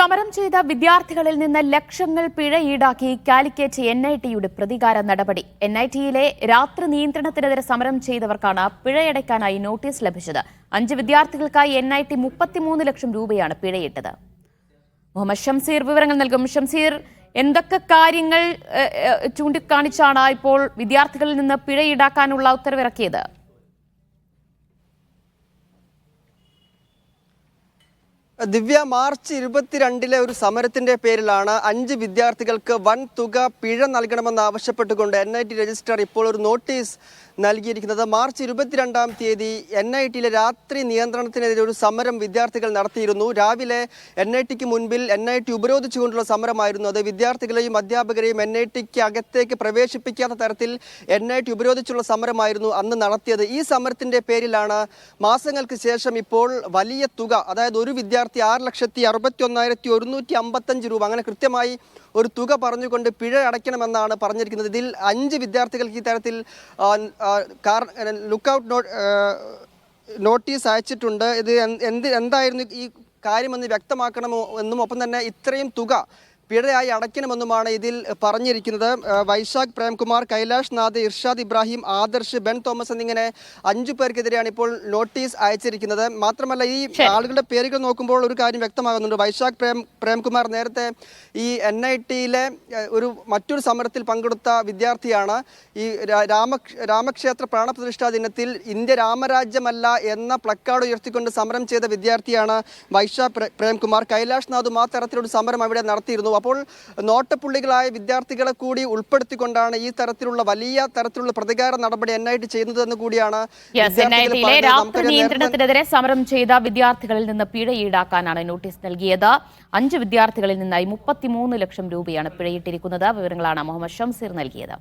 സമരം ചെയ്ത വിദ്യാർത്ഥികളിൽ നിന്ന് ലക്ഷങ്ങൾ പിഴ ഈടാക്കി കാലിക്കറ്റ് NIT-യുടെ പ്രതികാര നടപടി. NIT-യിലെ രാത്രി നിയന്ത്രണത്തിനെതിരെ സമരം ചെയ്തവർക്കാണ് പിഴയടയ്ക്കാനായി നോട്ടീസ് ലഭിച്ചത്. 5 വിദ്യാർത്ഥികൾക്കായി NIT 33 ലക്ഷം രൂപയാണ് പിഴയിട്ടത്. മുഹമ്മദ് ഷംസീർ വിവരങ്ങൾ നൽകും. ഷംസീർ, എന്തൊക്കെ കാര്യങ്ങൾ ചൂണ്ടിക്കാണിച്ചാണ് ഇപ്പോൾ വിദ്യാർത്ഥികളിൽ നിന്ന് പിഴ ഈടാക്കാനുള്ള ഉത്തരവിറക്കിയത്? ദിവ്യ, മാർച്ച് 22 ഒരു സമരത്തിന്റെ പേരിലാണ് 5 വിദ്യാർത്ഥികൾക്ക് വൻ തുക പിഴ നൽകണമെന്ന് ആവശ്യപ്പെട്ടുകൊണ്ട് NIT രജിസ്ട്രാർ ഇപ്പോൾ ഒരു നോട്ടീസ് നൽകിയിരിക്കുന്നത്. മാർച്ച് 22-ാം തീയതി NIT-യിലെ രാത്രി നിയന്ത്രണത്തിനെതിരെ ഒരു സമരം വിദ്യാർത്ഥികൾ നടത്തിയിരുന്നു. രാവിലെ NIT-ക്ക് മുൻപിൽ NIT ഉപരോധിച്ചുകൊണ്ടുള്ള സമരമായിരുന്നു അത്. വിദ്യാർത്ഥികളെയും അധ്യാപകരെയും NIT-ക്ക് അകത്തേക്ക് പ്രവേശിപ്പിക്കാത്ത തരത്തിൽ NIT ഉപരോധിച്ചുള്ള സമരമായിരുന്നു അന്ന് നടത്തിയത്. ഈ സമരത്തിന്റെ പേരിലാണ് മാസങ്ങൾക്ക് ശേഷം ഇപ്പോൾ വലിയ തുക, അതായത് ഒരു വിദ്യാർത്ഥി 6,61,155 രൂപ, അങ്ങനെ കൃത്യമായി ഒരു തുക പറഞ്ഞുകൊണ്ട് പിഴ അടയ്ക്കണമെന്നാണ് പറഞ്ഞിരിക്കുന്നത്. ഇതിൽ 5 വിദ്യാർത്ഥികൾക്ക് ഈ തരത്തിൽ ലുക്കൌട്ട് നോട്ടീസ് അയച്ചിട്ടുണ്ട്. ഇത് എന്തായിരുന്നു ഈ കാര്യമെന്ന് വ്യക്തമാക്കണമോ എന്നും ഒപ്പം തന്നെ ഇത്രയും തുക പിഴയായി അടയ്ക്കണമെന്നുമാണ് ഇതിൽ പറഞ്ഞിരിക്കുന്നത്. വൈശാഖ് പ്രേംകുമാർ, കൈലാഷ് നാഥ്, ഇർഷാദ് ഇബ്രാഹിം, ആദർശ്, ബെൻ തോമസ് എന്നിങ്ങനെ 5 പേർക്കെതിരെയാണ് ഇപ്പോൾ നോട്ടീസ് അയച്ചിരിക്കുന്നത്. മാത്രമല്ല, ഈ ആളുകളുടെ പേരുകൾ നോക്കുമ്പോൾ ഒരു കാര്യം വ്യക്തമാകുന്നുണ്ട്. വൈശാഖ് പ്രേംകുമാർ നേരത്തെ ഈ NIT-യിലെ മറ്റൊരു സമരത്തിൽ പങ്കെടുത്ത വിദ്യാർത്ഥിയാണ്. ഈ രാമക്ഷേത്ര പ്രാണപ്രതിഷ്ഠാ ദിനത്തിൽ ഇന്ത്യ രാമരാജ്യമല്ല എന്ന പ്ലക്കാർഡ് ഉയർത്തിക്കൊണ്ട് സമരം ചെയ്ത വിദ്യാർത്ഥിയാണ് വൈശാഖ് പ്രേംകുമാർ. കൈലാഷ് നാഥും ആ തരത്തിലൊരു സമരം അവിടെ നടത്തിയിരുന്നു. അപ്പോൾ നോട്ടപ്പുള്ളികളായ വിദ്യാർത്ഥികളെ കൂടി ഉൾപ്പെടുത്തിക്കൊണ്ടാണ് ഈ തരത്തിലുള്ള വലിയ തരത്തിലുള്ള പ്രതികാര നടപടി NIT ചെയ്യുന്നതെന്ന് കൂടിയാണ്. NIT-യിലെ രാത്രി നിയന്ത്രണത്തിനെതിരെ സമരം ചെയ്ത വിദ്യാർത്ഥികളിൽ നിന്ന് പിഴ ഈടാക്കാനാണ് നോട്ടീസ് നൽകിയത്. 5 വിദ്യാർത്ഥികളിൽ നിന്നായി 33 ലക്ഷം രൂപയാണ് പിഴയിട്ടിരിക്കുന്നത്. വിവരങ്ങളാണ് മുഹമ്മദ് ഷംസീർ നൽകിയത്.